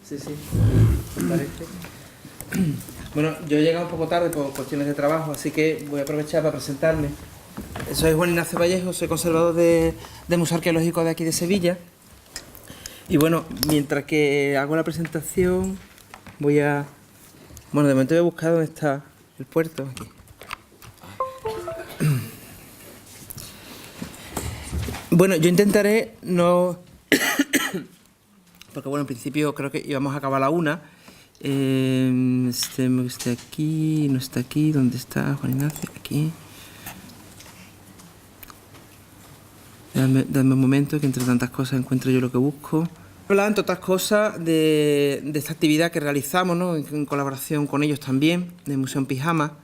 Sí, sí, me parece. Bueno, yo he llegado un poco tarde por cuestiones de trabajo, así que voy a aprovechar para presentarme. Soy Juan Ignacio Vallejo, soy conservador del Museo Arqueológico de aquí de Sevilla. Y bueno, mientras que hago la presentación, voy a... Bueno, de momento voy a buscar dónde está el puerto. Aquí. Bueno, yo intentaré no... Porque bueno, en principio creo que íbamos a acabar a la 1. Está aquí, no está aquí. ¿Dónde está Juan Ignacio? Aquí. Dame un momento, que entre tantas cosas encuentro yo lo que busco. Hablar, entre otras cosas, de esta actividad que realizamos, ¿no? En colaboración con ellos también, de Museo en Pijama.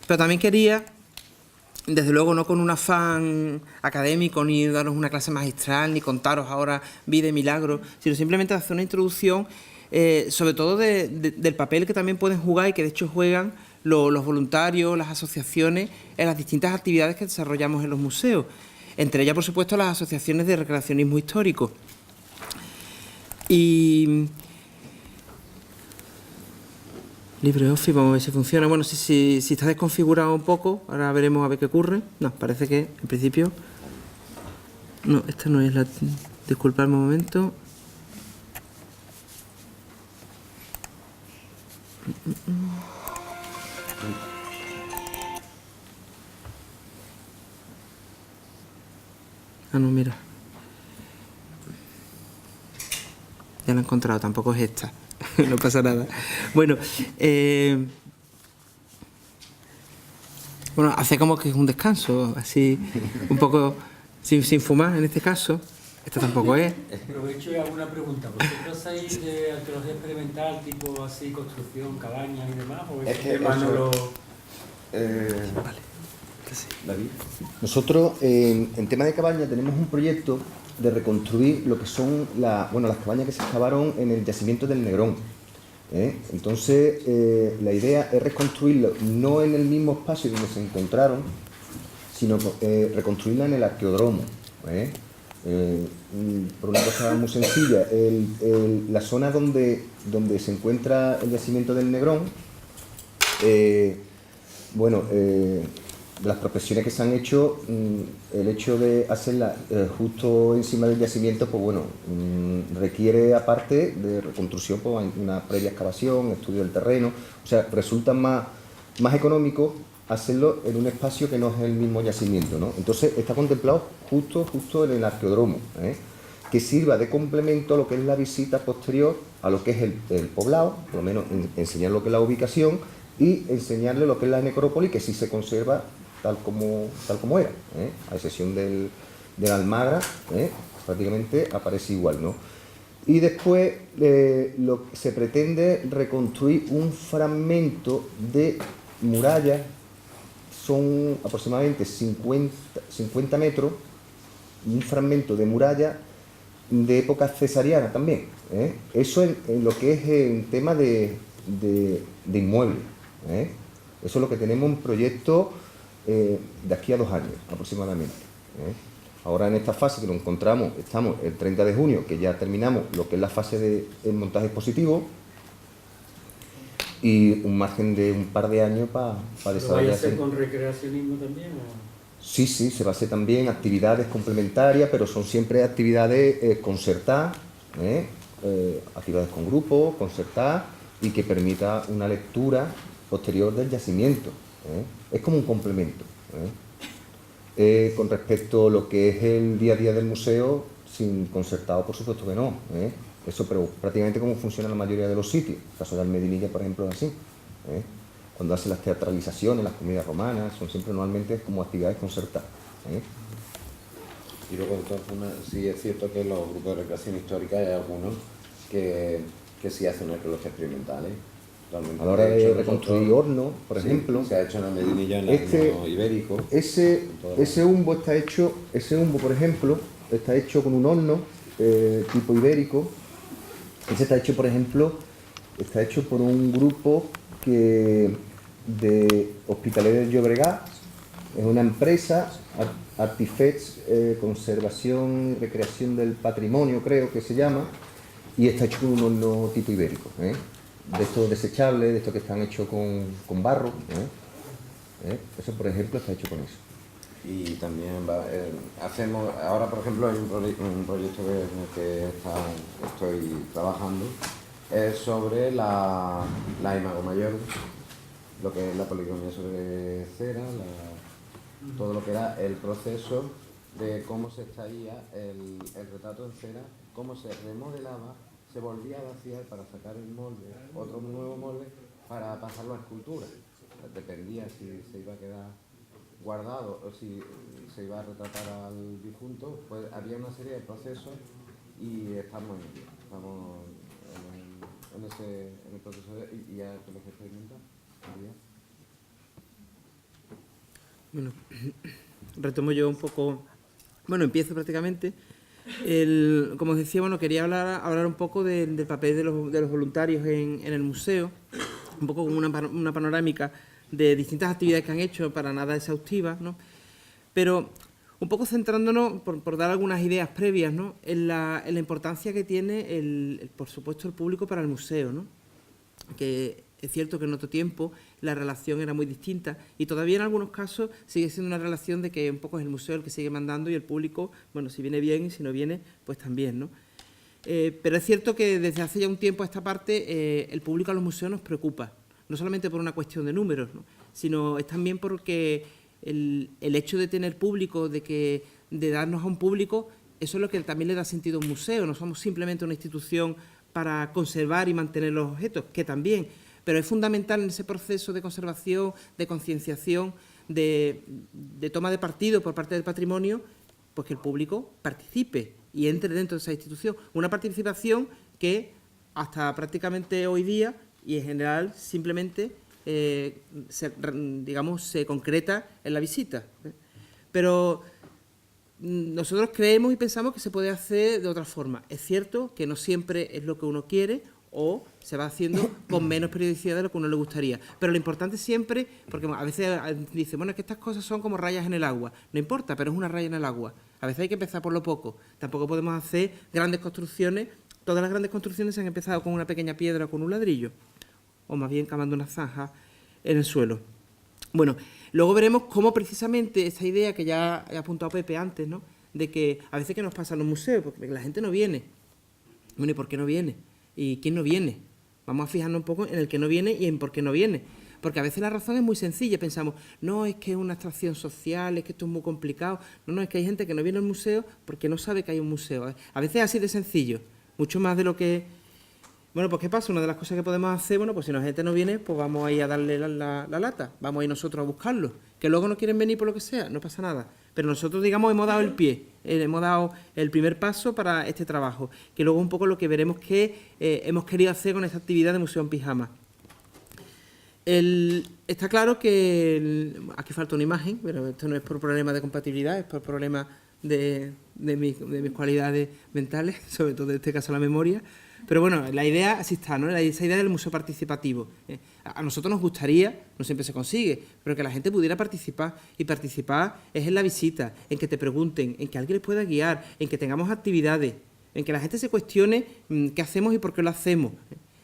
Pero también quería, desde luego no con un afán académico, ni daros una clase magistral, ni contaros ahora vida y milagro, sino simplemente hacer una introducción, sobre todo del papel que también pueden jugar y que de hecho juegan los voluntarios, las asociaciones, en las distintas actividades que desarrollamos en los museos. Entre ellas, por supuesto, las asociaciones de recreacionismo histórico. Y... LibreOffice, vamos a ver si funciona. Bueno, si está desconfigurado un poco, ahora veremos a ver qué ocurre. No, parece que, en principio... No, esta no es la... Disculpadme un momento. Ah, no, mira. Ya la he encontrado, tampoco es esta. No pasa nada. Bueno, bueno, hace como que es un descanso, así, un poco sin fumar en este caso. Esta tampoco es. Aprovecho y hago una pregunta. ¿Vosotros hacéis de arqueología experimental, tipo así, construcción, cabañas y demás? ¿O es que tema no lo...? Vale. David. Nosotros, en tema de cabaña, tenemos un proyecto de reconstruir lo que son las cabañas que se excavaron en el yacimiento del Negrón. Entonces, la idea es reconstruirlo no en el mismo espacio donde se encontraron, sino reconstruirla en el arqueódromo. Por una cosa muy sencilla, la zona donde se encuentra el yacimiento del Negrón, de las prospecciones que se han hecho, el hecho de hacerla justo encima del yacimiento, pues bueno, requiere, aparte de reconstrucción, pues una previa excavación, estudio del terreno. O sea, resulta más económico hacerlo en un espacio que no es el mismo yacimiento, ¿no? Entonces está contemplado justo en el arqueódromo, que sirva de complemento a lo que es la visita posterior a lo que es el poblado, por lo menos enseñar lo que es la ubicación y enseñarle lo que es la necrópolis, que sí se conserva tal como era, a excepción de la Almagra, prácticamente aparece igual, ¿no? Y después se pretende reconstruir un fragmento de muralla, son aproximadamente 50 metros, un fragmento de muralla de época cesariana también, eso en lo que es en tema de inmuebles, eso es lo que tenemos en proyecto de aquí a 2 años aproximadamente. Ahora en esta fase que nos encontramos, estamos el 30 de junio, que ya terminamos lo que es la fase del montaje expositivo, y un margen de un par de años para desarrollar. ¿Lo vais a hacer con recreacionismo también? ¿O? Sí, se va a hacer también actividades complementarias, pero son siempre actividades concertadas, actividades con grupos, concertadas, y que permita una lectura posterior del yacimiento. Es como un complemento. Con respecto a lo que es el día a día del museo, sin concertado, por supuesto que no. Eso, pero prácticamente como funciona la mayoría de los sitios. El caso de Almedinilla, por ejemplo, es así. Cuando hacen las teatralizaciones, las comidas romanas, son siempre normalmente como actividades concertadas. Y luego, de todas formas, sí es cierto que en los grupos de recreación histórica hay algunos que sí hacen arqueología experimental. A la hora de reconstruir hornos, por ejemplo. Se ha hecho en la Medinilla, en el horno ibérico. Ese humbo está hecho, por ejemplo, está hecho con un horno tipo ibérico. Ese está hecho, por ejemplo, por un grupo de Hospitalet del Llobregat. Es una empresa, Artifex, Conservación y Recreación del Patrimonio, creo que se llama, y está hecho con un horno tipo ibérico, ¿eh? De estos desechables, de estos que están hechos con barro, eso por ejemplo está hecho con eso. Y también hacemos, ahora por ejemplo hay un proyecto en el que estoy trabajando, es sobre la imago mayor, lo que es la poligonía sobre cera, todo lo que era el proceso de cómo se extraía el retrato en cera, cómo se remodelaba, se volvía a vaciar para sacar el molde, otro nuevo molde, para pasarlo a escultura. Dependía si se iba a quedar guardado o si se iba a retratar al difunto, pues había una serie de procesos y estamos en el proceso y ya te lo que experimentar. Bueno, retomo yo un poco, bueno, empiezo prácticamente. Como os decía, bueno, quería hablar un poco del papel de los voluntarios en el museo, un poco como una panorámica de distintas actividades que han hecho, para nada exhaustivas, ¿no? Pero un poco centrándonos, por dar algunas ideas previas, ¿no?, en la importancia que tiene, por supuesto, el público para el museo, ¿no? Que es cierto que en otro tiempo la relación era muy distinta y todavía en algunos casos sigue siendo una relación de que un poco es el museo el que sigue mandando y el público, bueno, si viene bien y si no viene, pues también, ¿no? Pero es cierto que desde hace ya un tiempo a esta parte el público a los museos nos preocupa, no solamente por una cuestión de números, ¿no?, sino es también porque el hecho de tener público, de darnos a un público, eso es lo que también le da sentido a un museo. No somos simplemente una institución para conservar y mantener los objetos, que también, pero es fundamental en ese proceso de conservación, de concienciación, de toma de partido por parte del patrimonio, pues que el público participe y entre dentro de esa institución. Una participación que hasta prácticamente hoy día y en general simplemente se concreta en la visita. Pero nosotros creemos y pensamos que se puede hacer de otra forma. Es cierto que no siempre es lo que uno quiere o se va haciendo con menos periodicidad de lo que a uno le gustaría. Pero lo importante siempre, porque a veces dicen, bueno, es que estas cosas son como rayas en el agua. No importa, pero es una raya en el agua. A veces hay que empezar por lo poco. Tampoco podemos hacer grandes construcciones. Todas las grandes construcciones se han empezado con una pequeña piedra o con un ladrillo, o más bien cavando una zanja en el suelo. Bueno, luego veremos cómo precisamente esta idea que ya he apuntado Pepe antes, ¿no?, de que a veces que nos pasa en los museos, porque la gente no viene. Bueno, ¿y por qué no viene? ¿Y quién no viene? Vamos a fijarnos un poco en el que no viene y en por qué no viene. Porque a veces la razón es muy sencilla. Pensamos, no, es que es una abstracción social, es que esto es muy complicado. No, es que hay gente que no viene al museo porque no sabe que hay un museo. A veces es así de sencillo, mucho más de lo que... Bueno, pues ¿qué pasa? Una de las cosas que podemos hacer, bueno, pues si la gente no viene, pues vamos a ir a darle la lata, vamos a ir nosotros a buscarlo. Que luego no quieren venir por lo que sea, no pasa nada. Pero nosotros, digamos, hemos dado el pie, hemos dado el primer paso para este trabajo, que luego un poco lo que veremos que hemos querido hacer con esta actividad de Museo en Pijama. Está claro que aquí falta una imagen, pero esto no es por problema de compatibilidad, es por problema de mis cualidades mentales, sobre todo en este caso la memoria. Pero bueno, la idea así está, ¿no? Esa idea del museo participativo. A nosotros nos gustaría, no siempre se consigue, pero que la gente pudiera participar. Y participar es en la visita, en que te pregunten, en que alguien les pueda guiar, en que tengamos actividades, en que la gente se cuestione qué hacemos y por qué lo hacemos.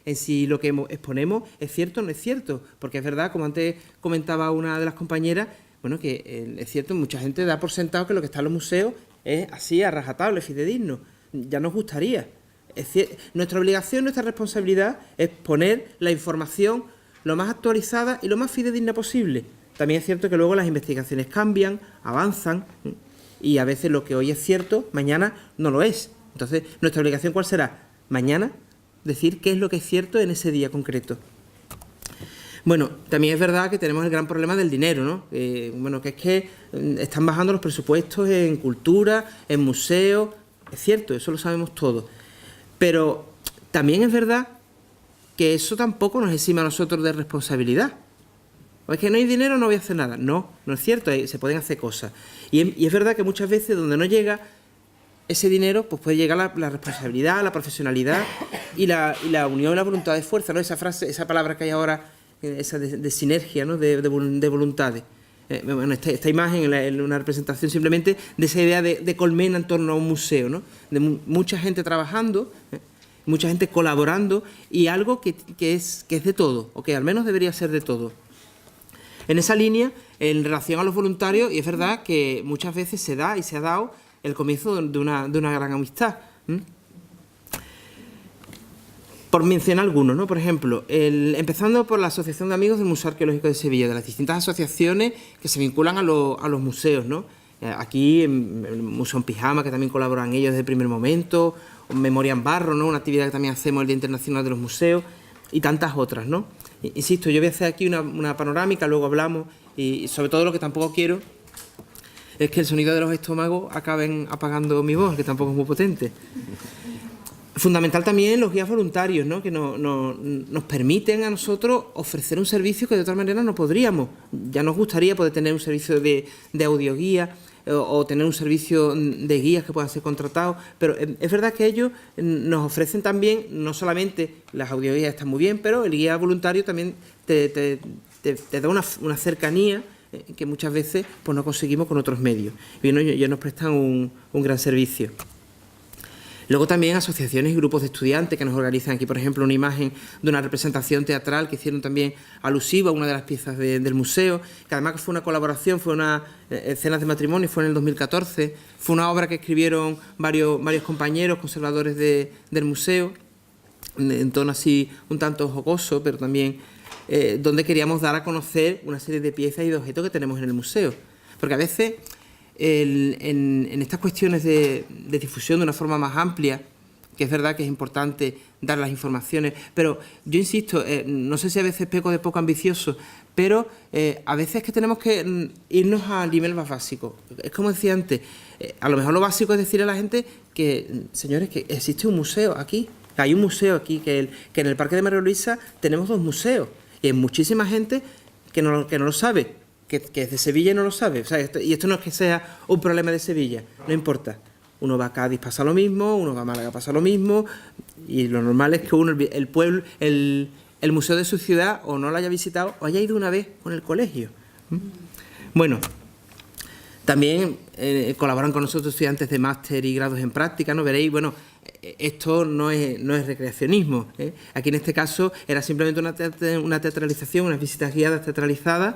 En si lo que exponemos es cierto o no es cierto. Porque es verdad, como antes comentaba una de las compañeras, bueno, que es cierto, mucha gente da por sentado que lo que está en los museos es así, a rajatabla, fidedigno. Ya nos gustaría. Nuestra obligación, nuestra responsabilidad es poner la información lo más actualizada y lo más fidedigna posible. También es cierto que luego las investigaciones cambian, avanzan, y a veces lo que hoy es cierto, mañana no lo es. Entonces, ¿nuestra obligación cuál será? Mañana decir qué es lo que es cierto en ese día concreto. Bueno, también es verdad que tenemos el gran problema del dinero, ¿no? Bueno, que es que están bajando los presupuestos en cultura, en museos. Es cierto, eso lo sabemos todos. Pero también es verdad que eso tampoco nos exime a nosotros de responsabilidad. O es que no hay dinero, no voy a hacer nada. No, no es cierto, se pueden hacer cosas. Y es verdad que muchas veces donde no llega ese dinero, pues puede llegar la responsabilidad, la profesionalidad y la unión y la voluntad de fuerza, ¿no? Esa frase, esa palabra que hay ahora, esa de sinergia, ¿no?, de voluntades. Bueno, esta imagen es una representación simplemente de esa idea de colmena en torno a un museo, ¿no?, de mucha gente trabajando, mucha gente colaborando y algo que es de todo, o que al menos debería ser de todo. En esa línea, en relación a los voluntarios, y es verdad que muchas veces se da y se ha dado el comienzo de una gran amistad. Por mencionar algunos, ¿no? Por ejemplo, empezando por la Asociación de Amigos del Museo Arqueológico de Sevilla, de las distintas asociaciones que se vinculan a los museos, ¿no? Aquí, en el Museo en Pijama, que también colaboran ellos desde el primer momento, o Memoria en Barro, ¿no? Una actividad que también hacemos el Día Internacional de los Museos, y tantas otras, ¿no? Insisto, yo voy a hacer aquí una panorámica, luego hablamos, y sobre todo lo que tampoco quiero es que el sonido de los estómagos acaben apagando mi voz, que tampoco es muy potente. Fundamental también los guías voluntarios, ¿no? Que nos permiten a nosotros ofrecer un servicio que de otra manera no podríamos. Ya nos gustaría poder tener un servicio de audioguía o tener un servicio de guías que puedan ser contratados, pero es verdad que ellos nos ofrecen también, no solamente las audioguías están muy bien, pero el guía voluntario también te da una cercanía que muchas veces pues no conseguimos con otros medios. Y bueno, ellos nos prestan un gran servicio. Luego también asociaciones y grupos de estudiantes que nos organizan aquí, por ejemplo, una imagen de una representación teatral que hicieron también alusiva a una de las piezas del museo, que además fue una colaboración, fue una escenas de matrimonio, fue en el 2014, fue una obra que escribieron varios compañeros conservadores del museo, en tono así un tanto jocoso, pero también donde queríamos dar a conocer una serie de piezas y de objetos que tenemos en el museo. Porque a veces en estas cuestiones de difusión de una forma más amplia, que es verdad que es importante dar las informaciones, pero yo insisto, no sé si a veces peco de poco ambicioso, pero a veces es que tenemos que irnos al nivel más básico. Es como decía antes, a lo mejor lo básico es decirle a la gente que, señores, que existe un museo aquí, que hay un museo aquí, que en el Parque de María Luisa tenemos 2 museos, y hay muchísima gente que no lo sabe, que es de Sevilla y no lo sabe. O sea, esto no es que sea un problema de Sevilla, no importa. Uno va a Cádiz, pasa lo mismo, uno va a Málaga, pasa lo mismo, y lo normal es que uno, el pueblo, el museo de su ciudad, o no lo haya visitado, o haya ido una vez con el colegio. Bueno, también colaboran con nosotros estudiantes de máster y grados en práctica, ¿no? Veréis, bueno, esto no es recreacionismo, ¿eh? Aquí en este caso era simplemente una teatralización, unas visitas guiadas teatralizadas,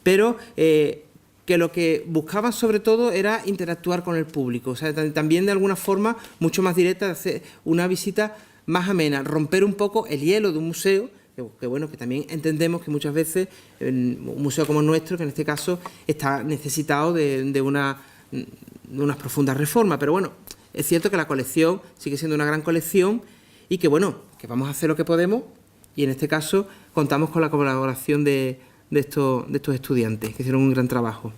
pero que lo que buscaban sobre todo era interactuar con el público, o sea, también de alguna forma mucho más directa, de hacer una visita más amena, romper un poco el hielo de un museo, que bueno, que también entendemos que muchas veces un museo como el nuestro, que en este caso está necesitado de unas profundas reformas, pero bueno, es cierto que la colección sigue siendo una gran colección y que bueno, que vamos a hacer lo que podemos, y en este caso contamos con la colaboración de estos estudiantes que hicieron un gran trabajo.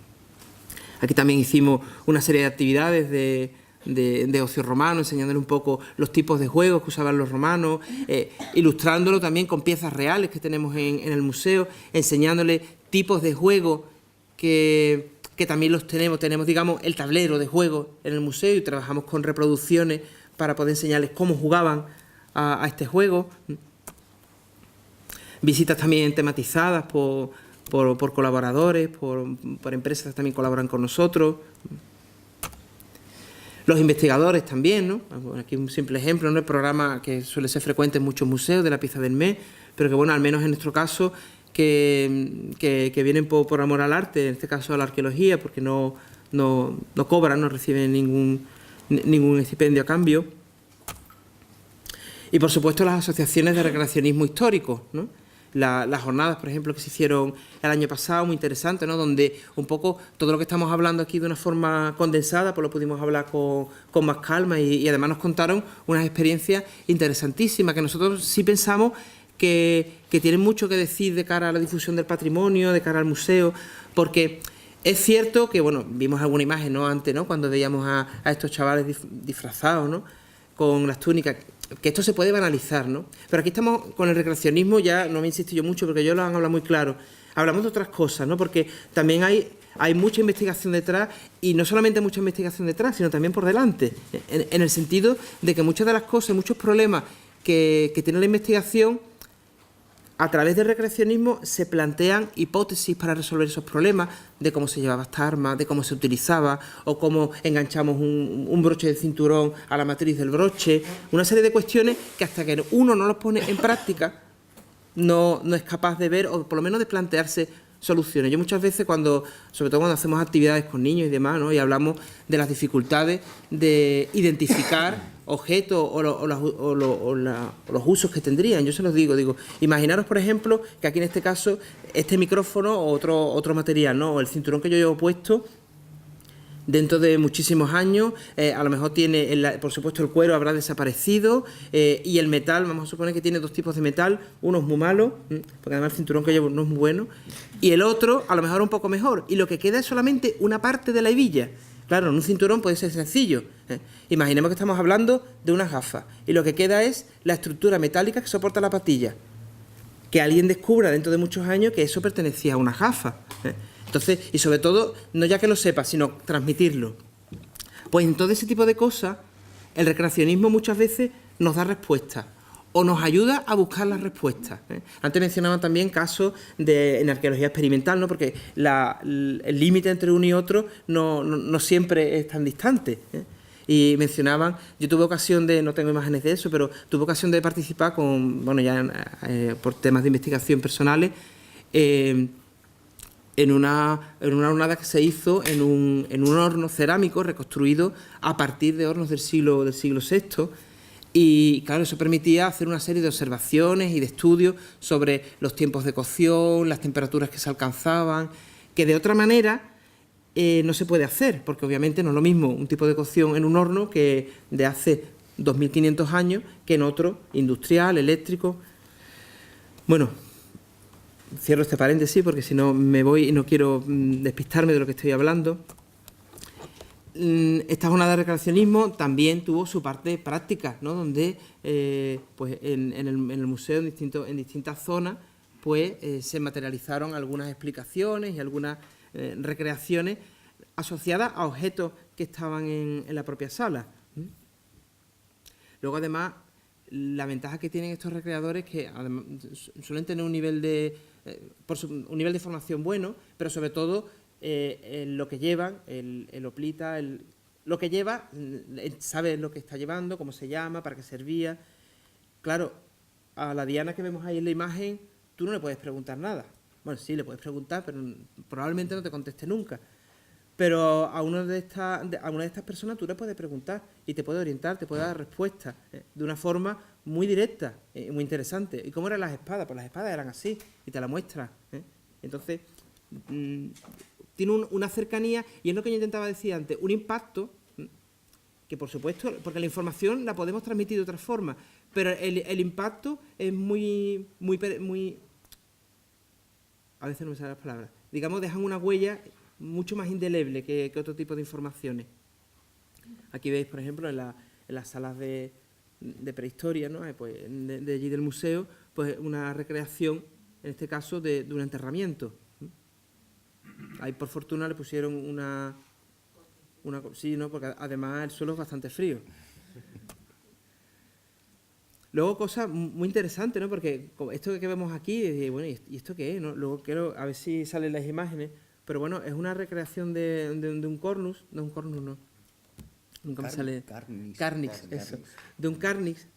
Aquí también hicimos una serie de actividades de ocio romano, enseñándole un poco los tipos de juegos que usaban los romanos, ilustrándolo también con piezas reales que tenemos en el museo, enseñándole tipos de juegos que también los tenemos, digamos el tablero de juegos en el museo y trabajamos con reproducciones para poder enseñarles cómo jugaban a este juego. Visitas también tematizadas por colaboradores, por empresas que también colaboran con nosotros. Los investigadores también, ¿no? Aquí un simple ejemplo, ¿no? El programa que suele ser frecuente en muchos museos de la pieza del mes, pero que bueno, al menos en nuestro caso, que vienen por amor al arte, en este caso a la arqueología, porque no cobran, no reciben ningún estipendio a cambio. Y por supuesto las asociaciones de recreacionismo histórico, ¿no? Las jornadas, por ejemplo, que se hicieron el año pasado, muy interesantes, ¿no? Donde un poco todo lo que estamos hablando aquí de una forma condensada, pues lo pudimos hablar con más calma y además nos contaron unas experiencias interesantísimas que nosotros sí pensamos que tienen mucho que decir de cara a la difusión del patrimonio, de cara al museo, porque es cierto que, bueno, vimos alguna imagen, ¿no? Antes, ¿no? Cuando veíamos a estos chavales disfrazados, ¿no? Con las túnicas, que esto se puede banalizar, ¿no? Pero aquí estamos con el recreacionismo, ya no me insisto yo mucho porque ellos lo han hablado muy claro. Hablamos de otras cosas, ¿no? Porque también hay mucha investigación detrás, y no solamente mucha investigación detrás, sino también por delante, en el sentido de que muchas de las cosas, muchos problemas que tiene la investigación, a través del recreacionismo se plantean hipótesis para resolver esos problemas, de cómo se llevaba esta arma, de cómo se utilizaba, o cómo enganchamos un broche de cinturón a la matriz del broche, una serie de cuestiones que hasta que uno no los pone en práctica no es capaz de ver, o por lo menos de plantearse soluciones. Yo muchas veces, sobre todo cuando hacemos actividades con niños y demás, ¿no?, y hablamos de las dificultades de identificar objetos o los usos que tendrían, yo se los digo, imaginaros, por ejemplo, que aquí en este caso, este micrófono o otro material, ¿no?, o el cinturón que yo llevo puesto, dentro de muchísimos años, a lo mejor tiene, por supuesto, el cuero habrá desaparecido, y el metal, vamos a suponer que tiene dos tipos de metal, uno es muy malo, porque además el cinturón que llevo no es muy bueno, y el otro a lo mejor un poco mejor, y lo que queda es solamente una parte de la hebilla. Claro, en un cinturón puede ser sencillo. Imaginemos que estamos hablando de unas gafas, y lo que queda es la estructura metálica que soporta la patilla. Que alguien descubra dentro de muchos años que eso pertenecía a unas gafas. Entonces, y sobre todo, no ya que lo sepa, sino transmitirlo. Pues en todo ese tipo de cosas, el recreacionismo muchas veces nos da respuestas o nos ayuda a buscar las respuestas. Antes mencionaba también casos en arqueología experimental, ¿no?, porque el límite entre uno y otro no siempre es tan distante. Y mencionaban, yo tuve ocasión no tengo imágenes de eso, pero tuve ocasión de participar por temas de investigación personales, en una hornada que se hizo en un horno cerámico reconstruido a partir de hornos del siglo VI, y claro, eso permitía hacer una serie de observaciones y de estudios sobre los tiempos de cocción, las temperaturas que se alcanzaban, que de otra manera no se puede hacer, porque obviamente no es lo mismo un tipo de cocción en un horno que de hace 2500 años que en otro industrial, eléctrico. Bueno, cierro este paréntesis porque si no me voy y no quiero despistarme de lo que estoy hablando. Esta jornada de recreacionismo también tuvo su parte práctica, ¿no?, donde pues en el museo, en distintas zonas, pues se materializaron algunas explicaciones y algunas recreaciones asociadas a objetos que estaban en la propia sala. Luego, además, la ventaja que tienen estos recreadores es que además, suelen tener un nivel de formación bueno, pero sobre todo lo que llevan, el hoplita, lo que lleva, sabe lo que está llevando, cómo se llama, para qué servía. Claro, a la Diana que vemos ahí en la imagen, tú no le puedes preguntar nada. Bueno, sí, le puedes preguntar, pero probablemente no te conteste nunca. Pero a una de estas personas tú le puedes preguntar y te puede orientar, te puede dar respuestas de una forma muy directa, muy interesante. ¿Y cómo eran las espadas? Pues las espadas eran así y te la muestra. Entonces, tiene una cercanía, y es lo que yo intentaba decir antes, un impacto que, por supuesto, porque la información la podemos transmitir de otra forma, pero el impacto es muy, a veces no me salen las palabras, digamos, dejan una huella mucho más indeleble que otro tipo de informaciones. Aquí veis, por ejemplo, en las salas de prehistoria, ¿no?, pues, de allí del museo, pues una recreación, en este caso, de un enterramiento. Ahí, por fortuna, le pusieron sí, ¿no?, porque además el suelo es bastante frío. Luego, cosas muy interesantes, ¿no?, porque esto que vemos aquí, bueno, ¿y esto qué es?, ¿no? Luego quiero a ver si salen las imágenes, pero bueno, es una recreación de un cornus, no, un cornus no, nunca me sale... Carnix, eso, de un carnix,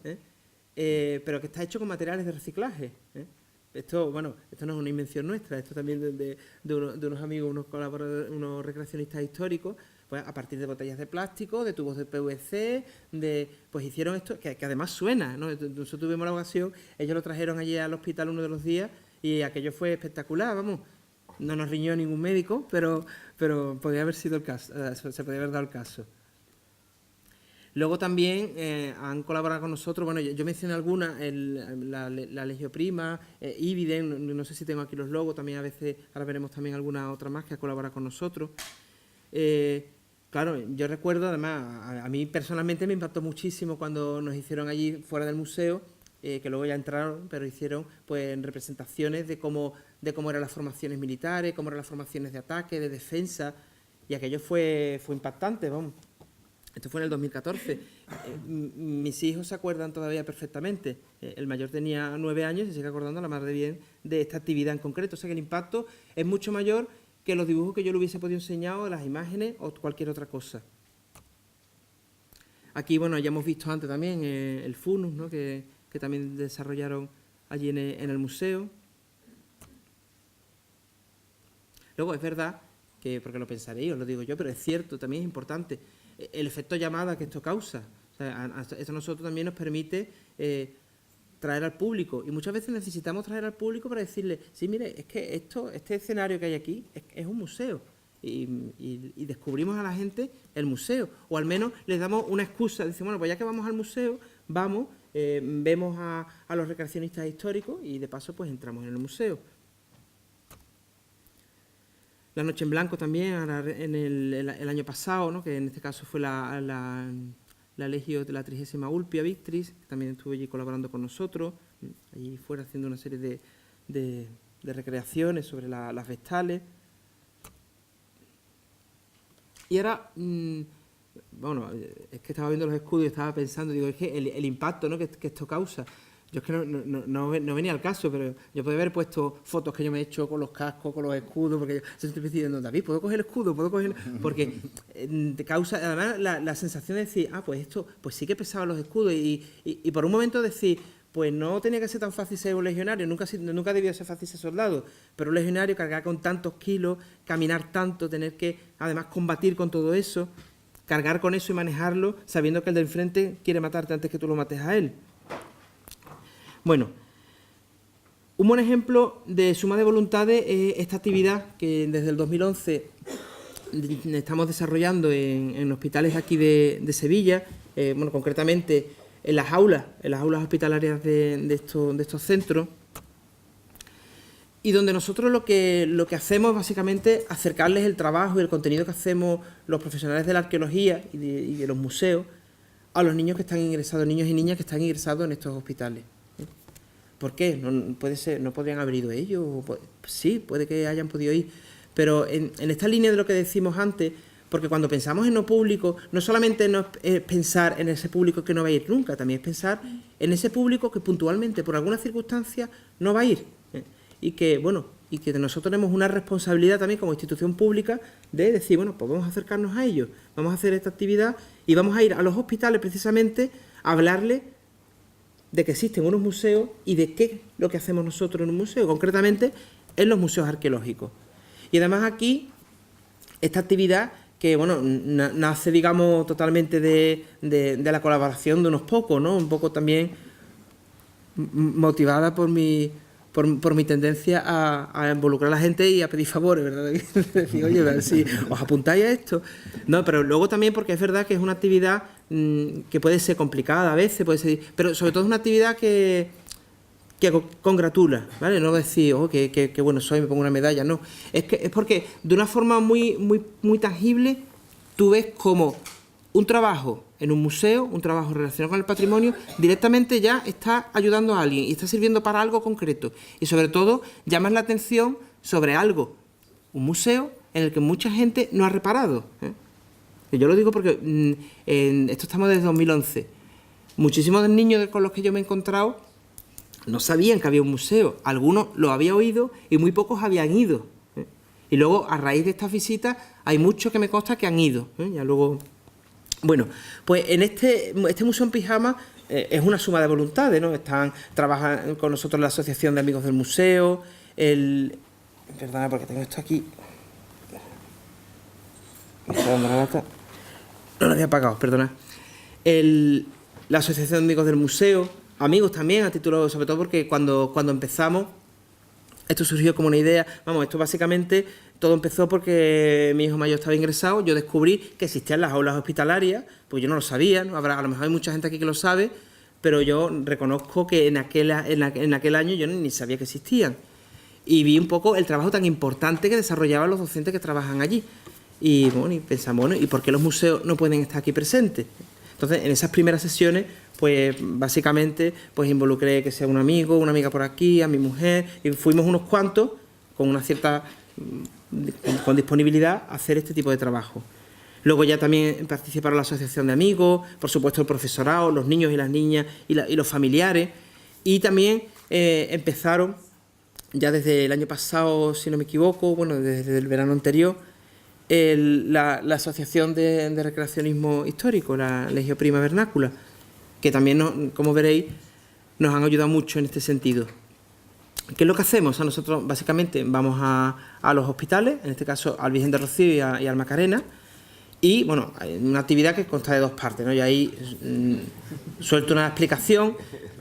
pero que está hecho con materiales de reciclaje. Esto, bueno, esto no es una invención nuestra, esto también de unos amigos, unos colaboradores, unos recreacionistas históricos, pues a partir de botellas de plástico, de tubos de PVC, pues hicieron esto, que además suena, ¿no? Nosotros tuvimos la ocasión, ellos lo trajeron allí al hospital uno de los días y aquello fue espectacular, vamos. No nos riñó ningún médico, pero podría haber sido el caso, se podría haber dado el caso. Luego también han colaborado con nosotros, bueno, yo mencioné algunas, la Legio Prima, Ibiden, no sé si tengo aquí los logos, también a veces, ahora veremos también alguna otra más que ha colaborado con nosotros. Claro, yo recuerdo, además, a mí personalmente me impactó muchísimo cuando nos hicieron allí fuera del museo, que luego ya entraron, pero hicieron pues representaciones de cómo eran las formaciones militares, cómo eran las formaciones de ataque, de defensa, y aquello fue impactante, vamos. Esto fue en el 2014. Mis hijos se acuerdan todavía perfectamente. El mayor tenía 9 años y se sigue acordando la madre bien de esta actividad en concreto. O sea que el impacto es mucho mayor que los dibujos que yo le hubiese podido enseñar, o las imágenes o cualquier otra cosa. Aquí, bueno, ya hemos visto antes también el funus, ¿no? que también desarrollaron allí en el museo. Luego, es verdad que, porque lo pensaréis, os lo digo yo, pero es cierto, también es importante, el efecto llamada que esto causa. O sea, esto a nosotros también nos permite traer al público, y muchas veces necesitamos traer al público para decirle, sí, mire, es que este escenario que hay aquí es un museo, y descubrimos a la gente el museo, o al menos les damos una excusa, dicen, bueno, pues ya que vamos al museo, vamos, vemos a los recreacionistas históricos y de paso pues entramos en el museo. La Noche en Blanco también, el año pasado, ¿no? Que en este caso fue la Legio de la 30ª Ulpia Victris, que también estuvo allí colaborando con nosotros, allí fuera haciendo una serie de recreaciones sobre las vestales. Y ahora, bueno, es que estaba viendo los escudos y estaba pensando, digo, es que el impacto, ¿no? que esto causa. Yo es que no venía al caso, pero yo podía haber puesto fotos que yo me he hecho con los cascos, con los escudos, porque yo estoy diciendo, David, ¿puedo coger el escudo? ¿Puedo coger? Porque te causa, además, la sensación de decir, pues esto, pues sí que pesaban los escudos, y por un momento decir, pues no tenía que ser tan fácil ser un legionario, nunca debía ser fácil ser soldado, pero un legionario cargar con tantos kilos, caminar tanto, tener que, además, combatir con todo eso, cargar con eso y manejarlo, sabiendo que el de enfrente quiere matarte antes que tú lo mates a él. Bueno, un buen ejemplo de suma de voluntades es esta actividad que desde el 2011 estamos desarrollando en hospitales aquí de Sevilla, bueno, concretamente en las aulas hospitalarias de estos centros, y donde nosotros lo que hacemos es básicamente acercarles el trabajo y el contenido que hacemos los profesionales de la arqueología y de los museos a los niños que están ingresados, niños y niñas que están ingresados en estos hospitales. ¿Por qué? ¿No podrían haber ido ellos? Sí, puede que hayan podido ir, pero en esta línea de lo que decimos antes, porque cuando pensamos en lo público, no solamente es pensar en ese público que no va a ir nunca, también es pensar en ese público que puntualmente, por alguna circunstancia, no va a ir. Y que, bueno, y que nosotros tenemos una responsabilidad también como institución pública de decir, bueno, pues vamos a acercarnos a ellos, vamos a hacer esta actividad y vamos a ir a los hospitales precisamente a hablarles de que existen unos museos y de qué es lo que hacemos nosotros en un museo, concretamente en los museos arqueológicos. Y además aquí, esta actividad que, bueno, nace, digamos, totalmente de la colaboración de unos pocos, ¿no? Un poco también motivada por mi tendencia a involucrar a la gente y a pedir favores, ¿verdad? Decir, oye, a ver si os apuntáis a esto. No, pero luego también porque es verdad que es una actividad que puede ser complicada a veces, pero sobre todo es una actividad que congratula, ¿vale? No decir, qué bueno soy, me pongo una medalla, no. Es porque de una forma muy tangible tú ves como un trabajo en un museo, un trabajo relacionado con el patrimonio, directamente ya está ayudando a alguien y está sirviendo para algo concreto. Y sobre todo, llamas la atención sobre algo, un museo en el que mucha gente no ha reparado. Y yo lo digo porque esto estamos desde 2011. Muchísimos niños con los que yo me he encontrado no sabían que había un museo. Algunos lo habían oído y muy pocos habían ido. Y luego, a raíz de estas visitas, hay muchos que me consta que han ido. Ya luego... Bueno, pues en este Museo en Pijama es una suma de voluntades, ¿no? Trabajan con nosotros la Asociación de Amigos del Museo, perdona, porque tengo esto aquí. Me está dando la lata. No lo había apagado, perdona. La Asociación de Amigos del Museo, amigos también, a título, sobre todo porque cuando empezamos, esto surgió como una idea. Vamos, esto básicamente todo empezó porque mi hijo mayor estaba ingresado. Yo descubrí que existían las aulas hospitalarias, pues yo no lo sabía, ¿no? A lo mejor hay mucha gente aquí que lo sabe, pero yo reconozco que en aquel año yo ni sabía que existían. Y vi un poco el trabajo tan importante que desarrollaban los docentes que trabajan allí. Y bueno, y pensamos, bueno, ¿y por qué los museos no pueden estar aquí presentes? Entonces, en esas primeras sesiones, pues básicamente pues involucré que sea un amigo, una amiga por aquí, a mi mujer, y fuimos unos cuantos con una cierta con disponibilidad a hacer este tipo de trabajo. Luego ya también participaron la asociación de amigos, por supuesto el profesorado, los niños y las niñas y los familiares. Y también empezaron, ya desde el año pasado, si no me equivoco, bueno, desde el verano anterior, la Asociación de Recreacionismo Histórico, la Legio Prima Vernácula, que también, como veréis, nos han ayudado mucho en este sentido. ¿Qué es lo que hacemos? Nosotros básicamente vamos a los hospitales, en este caso al Virgen de Rocío y al Macarena, y bueno, hay una actividad que consta de dos partes, ¿no? Y ahí suelto una explicación,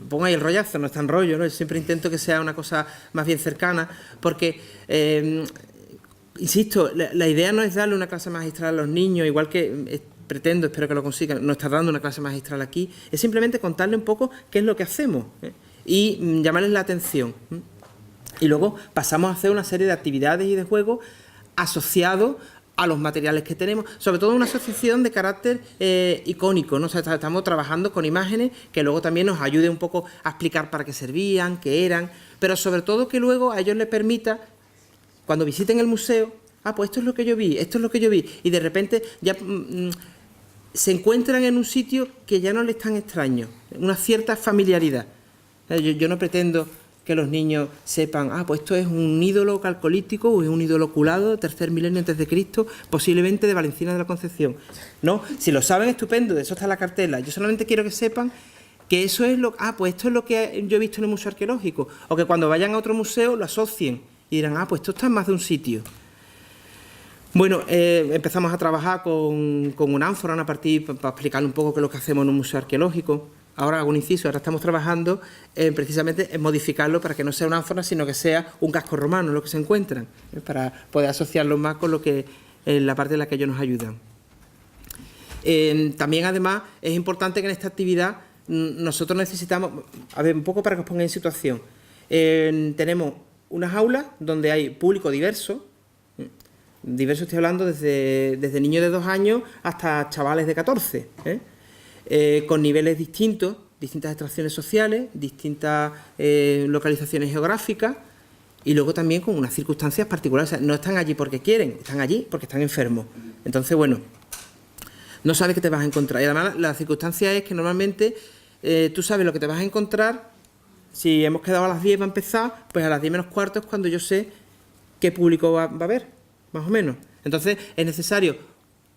pongo ahí el rollazo, no es tan rollo, ¿no? Yo siempre intento que sea una cosa más bien cercana, porque, insisto, la idea no es darle una clase magistral a los niños, igual que pretendo, espero que lo consigan, no estar dando una clase magistral aquí, es simplemente contarle un poco qué es lo que hacemos, y llamarles la atención. Y luego pasamos a hacer una serie de actividades y de juegos asociados a los materiales que tenemos, sobre todo una asociación de carácter icónico, ¿no? O sea, estamos trabajando con imágenes que luego también nos ayude un poco a explicar para qué servían, qué eran, pero sobre todo que luego a ellos les permita, cuando visiten el museo, pues esto es lo que yo vi, esto es lo que yo vi, y de repente ya se encuentran en un sitio que ya no les es tan extraño, una cierta familiaridad. Yo no pretendo que los niños sepan, pues esto es un ídolo calcolítico o es un ídolo oculado, tercer milenio antes de Cristo, posiblemente de Valencina de la Concepción. No, si lo saben, estupendo, de eso está la cartela. Yo solamente quiero que sepan que eso es pues esto es lo que yo he visto en el museo arqueológico, o que cuando vayan a otro museo lo asocien y dirán, pues esto está en más de un sitio. Bueno, empezamos a trabajar con una ánfora a partir para explicarle un poco qué es lo que hacemos en un museo arqueológico. Ahora hago un inciso, ahora estamos trabajando precisamente en modificarlo para que no sea una ánfora, sino que sea un casco romano, lo que se encuentran, para poder asociarlo más con lo que la parte en la que ellos nos ayudan. También, además, es importante que en esta actividad nosotros necesitamos, a ver, un poco para que os pongáis en situación. Tenemos unas aulas donde hay público diverso, estoy hablando desde niños de 2 años hasta chavales de 14, con niveles distintos, distintas extracciones sociales, distintas localizaciones geográficas y luego también con unas circunstancias particulares. O sea, no están allí porque quieren, están allí porque están enfermos. Entonces, bueno, no sabes qué te vas a encontrar. Y además la circunstancia es que normalmente tú sabes lo que te vas a encontrar. Si hemos quedado a las 10 va a empezar, pues a las 10 menos cuarto es cuando yo sé qué público va a haber, más o menos. Entonces es necesario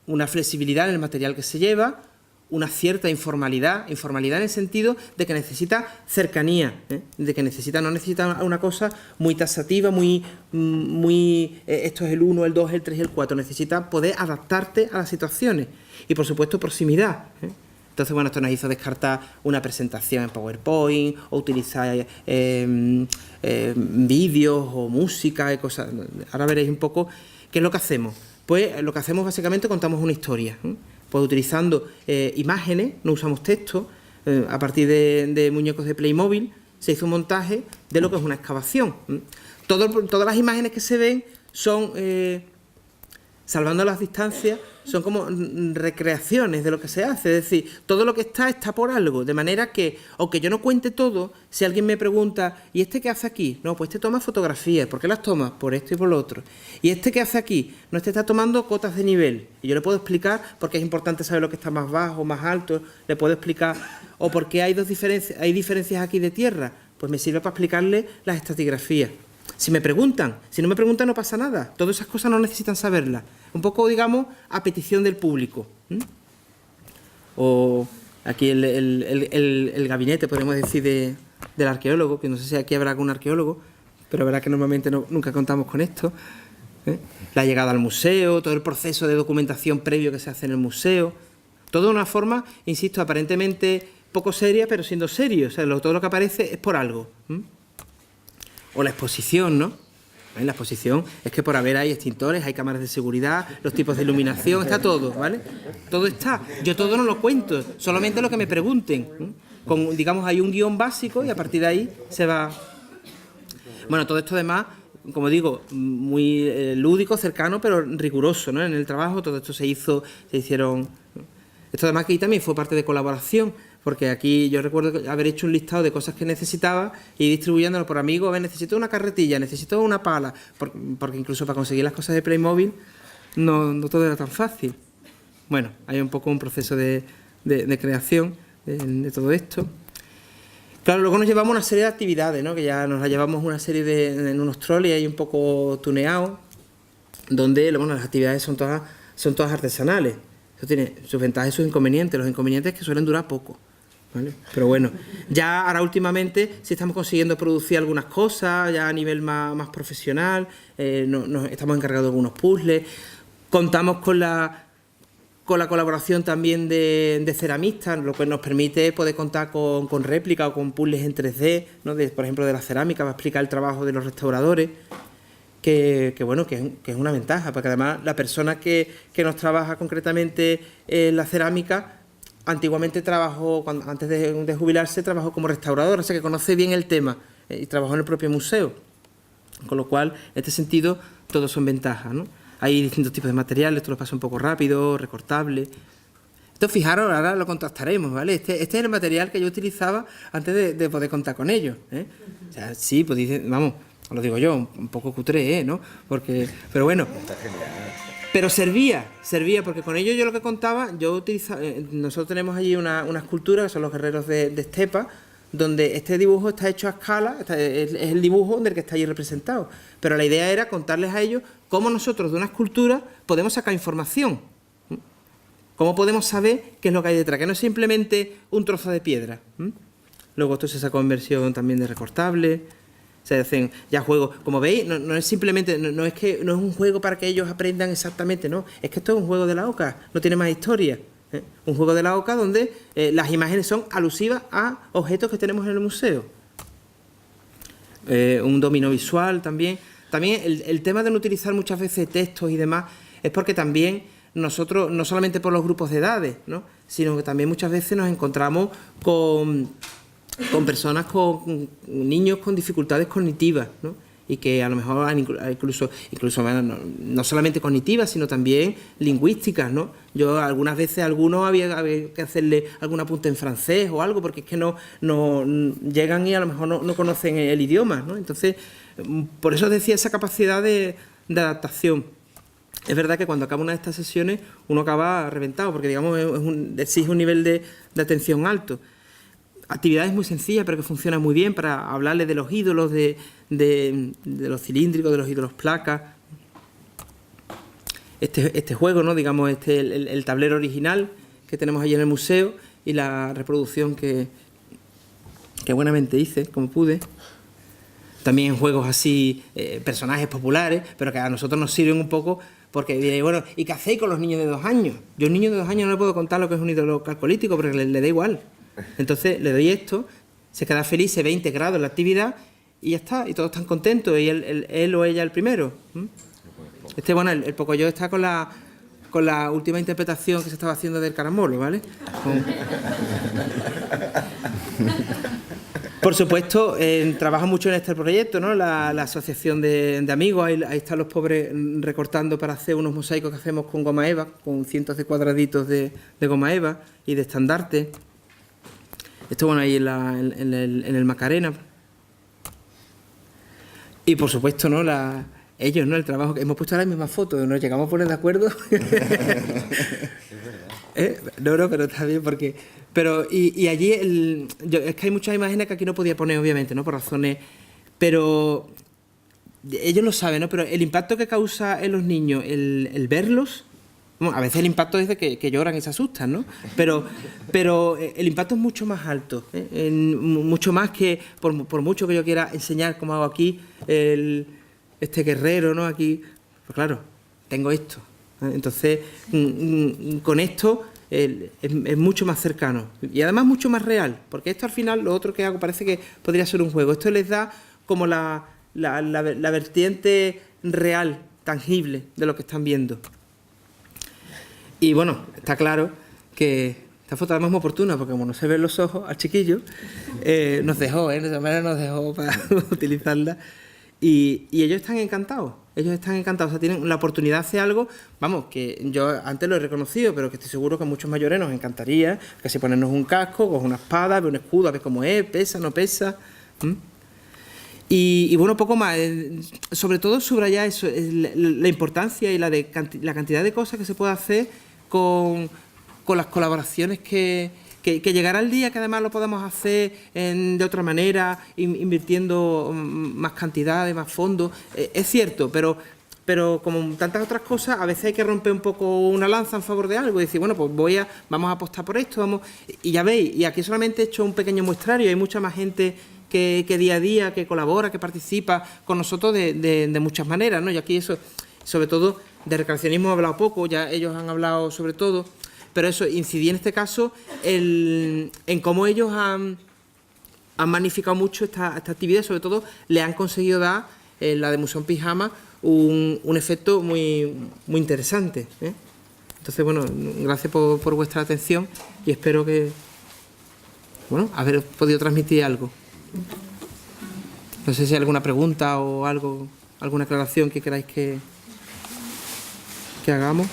una flexibilidad en el material que se lleva, una cierta informalidad en el sentido de que necesita cercanía, de que no necesita una cosa muy taxativa, muy esto es el 1, el 2, el 3 y el 4, necesita poder adaptarte a las situaciones y por supuesto proximidad. Entonces, bueno, esto nos hizo descartar una presentación en PowerPoint o utilizar vídeos o música y cosas. Ahora veréis un poco qué es lo que hacemos. Pues lo que hacemos básicamente contamos una historia, pues utilizando imágenes, no usamos texto, a partir de muñecos de Playmobil se hizo un montaje de lo que es una excavación. Todas las imágenes que se ven son, salvando las distancias, son como recreaciones de lo que se hace, es decir, todo lo que está por algo, de manera que, aunque yo no cuente todo, si alguien me pregunta, ¿y este qué hace aquí? No, pues este toma fotografías. ¿Por qué las toma? Por esto y por lo otro. ¿Y este qué hace aquí? No, este está tomando cotas de nivel. Y yo le puedo explicar porque es importante saber lo que está más bajo, más alto, le puedo explicar, o por qué hay diferencias aquí de tierra, pues me sirve para explicarle las estratigrafías. Si me preguntan, si no me preguntan no pasa nada, todas esas cosas no necesitan saberlas. Un poco, digamos, a petición del público. O aquí el gabinete, podemos decir, del arqueólogo, que no sé si aquí habrá algún arqueólogo, pero verá que normalmente nunca contamos con esto. La llegada al museo, todo el proceso de documentación previo que se hace en el museo. Todo de una forma, insisto, aparentemente poco seria, pero siendo serio. O sea, todo lo que aparece es por algo. O la exposición, ¿no? En la exposición es que por haber hay extintores, hay cámaras de seguridad, los tipos de iluminación, está todo, ¿vale? Todo está. Yo todo no lo cuento, solamente lo que me pregunten. Digamos, hay un guión básico y a partir de ahí se va. Bueno, todo esto además, como digo, muy lúdico, cercano, pero riguroso, ¿no? En el trabajo todo esto se hicieron. Esto además aquí también fue parte de colaboración. Porque aquí yo recuerdo haber hecho un listado de cosas que necesitaba y distribuyéndolo por amigos. A ver, necesito una carretilla, necesito una pala, porque incluso para conseguir las cosas de Playmobil no todo era tan fácil. bueno, hay un poco un proceso de creación de todo esto. Claro, luego nos llevamos una serie de actividades, ¿no? Que ya nos la llevamos una serie en unos trolis ahí un poco tuneados, donde bueno, las actividades son todas artesanales. Eso tiene sus ventajas y sus inconvenientes. Los inconvenientes es que suelen durar poco, ¿vale? Pero bueno, ya ahora últimamente sí estamos consiguiendo producir algunas cosas, ya a nivel más profesional, estamos encargados de algunos puzzles, contamos con la colaboración también de ceramistas, lo que nos permite poder contar con réplicas o con puzzles en 3D, ¿no? Por ejemplo, de la cerámica, va a explicar el trabajo de los restauradores, que es una ventaja, porque además la persona que nos trabaja concretamente en la cerámica, antiguamente trabajó, antes de jubilarse, trabajó como restaurador, o sea que conoce bien el tema y trabajó en el propio museo, con lo cual, en este sentido, todos son ventajas, ¿no? Hay distintos tipos de materiales, esto lo pasa un poco rápido, recortable. Esto, fijaros, ahora lo contrastaremos, ¿vale? Este es el material que yo utilizaba antes de poder contar con ellos, ¿eh? O sea, sí, pues dicen, vamos, os lo digo yo, un poco cutre, ¿no? Pero bueno, pero servía, porque con ellos yo lo que contaba, nosotros tenemos allí una escultura, que son los guerreros de estepa, donde este dibujo está hecho a escala, es el dibujo del que está allí representado. Pero la idea era contarles a ellos cómo nosotros de una escultura podemos sacar información. Cómo podemos saber qué es lo que hay detrás, que no es simplemente un trozo de piedra. Luego esto se sacó en versión también de recortable. Se hacen ya juegos. Como veis, no es simplemente, no es un juego para que ellos aprendan exactamente, no. Es que esto es un juego de la oca, no tiene más historia. Un juego de la oca donde las imágenes son alusivas a objetos que tenemos en el museo. Un dominó visual también. También el tema de no utilizar muchas veces textos y demás es porque también nosotros, no solamente por los grupos de edades, ¿no? Sino que también muchas veces nos encontramos con personas, con niños con dificultades cognitivas, ¿no? Y que a lo mejor incluso no solamente cognitivas, sino también lingüísticas, ¿no? Yo algunas veces a algunos había que hacerle algún apunte en francés o algo, porque es que no llegan y a lo mejor no conocen el idioma, ¿no? Entonces, por eso decía esa capacidad de adaptación. Es verdad que cuando acaba una de estas sesiones uno acaba reventado, porque digamos exige un nivel de atención alto. Actividades muy sencillas, pero que funcionan muy bien para hablarles de los ídolos, de los cilíndricos, de los ídolos placas. Este juego, ¿no? Digamos, el tablero original que tenemos allí en el museo y la reproducción que buenamente hice, como pude. También juegos así, personajes populares, pero que a nosotros nos sirven un poco porque diréis, bueno, ¿y qué hacéis con los niños de 2 años? Yo a un niño de 2 años no le puedo contar lo que es un ídolo calcolítico, porque le da igual. Entonces le doy esto, se queda feliz, se ve integrado en la actividad y ya está, y todos están contentos, y él o ella el primero. Bueno, el Pocoyo está con la última interpretación que se estaba haciendo del caramolo, ¿vale? Por supuesto, trabaja mucho en este proyecto, ¿no? La asociación de amigos, ahí están los pobres recortando para hacer unos mosaicos que hacemos con goma eva, con cientos de cuadraditos de goma eva y de estandarte. Esto, bueno, ahí en el Macarena. Y por supuesto, ¿no? Ellos, ¿no? El trabajo que hemos puesto la misma foto, nos llegamos a poner de acuerdo. No, pero está bien porque... Y allí, es que hay muchas imágenes que aquí no podía poner, obviamente, ¿no? Por razones... Pero ellos lo saben, ¿no? Pero el impacto que causa en los niños el verlos... Bueno, a veces el impacto es de que lloran y se asustan, ¿no? Pero el impacto es mucho más alto, ¿eh? Mucho más que, por mucho que yo quiera enseñar, como hago aquí, este guerrero, ¿no? Aquí, pues claro, tengo esto, ¿eh? Entonces, con esto es mucho más cercano y además mucho más real, porque esto al final, lo otro que hago parece que podría ser un juego. Esto les da como la vertiente real, tangible de lo que están viendo. Y bueno, está claro que esta foto además es muy oportuna, porque como no se ven los ojos al chiquillo, nos dejó, de esa manera nos dejó para utilizarla. Y ellos están encantados, o sea, tienen la oportunidad de hacer algo, vamos, que yo antes lo he reconocido, pero que estoy seguro que a muchos mayores nos encantaría, que si ponernos un casco, coger una espada, ver un escudo, a ver cómo es, pesa, no pesa. Y bueno, poco más, sobre todo subrayar eso, la importancia y la cantidad de cosas que se puede hacer con las colaboraciones que llegará el día que además lo podamos hacer de otra manera, invirtiendo más cantidades, más fondos. Es cierto, pero como tantas otras cosas, a veces hay que romper un poco una lanza en favor de algo y decir, bueno, pues vamos a apostar por esto, y ya veis, y aquí solamente he hecho un pequeño muestrario, hay mucha más gente que día a día, que colabora, que participa con nosotros de muchas maneras, ¿no? Y aquí eso, sobre todo, de recreacionismo he hablado poco, ya ellos han hablado sobre todo, pero eso, incidí en este caso en cómo ellos han magnificado mucho esta actividad, sobre todo le han conseguido dar, la de Museo en Pijama, un efecto muy interesante, ¿eh? Entonces, bueno, gracias por vuestra atención y espero que, bueno, haber podido transmitir algo. No sé si hay alguna pregunta o algo, alguna aclaración que queráis que hagamos.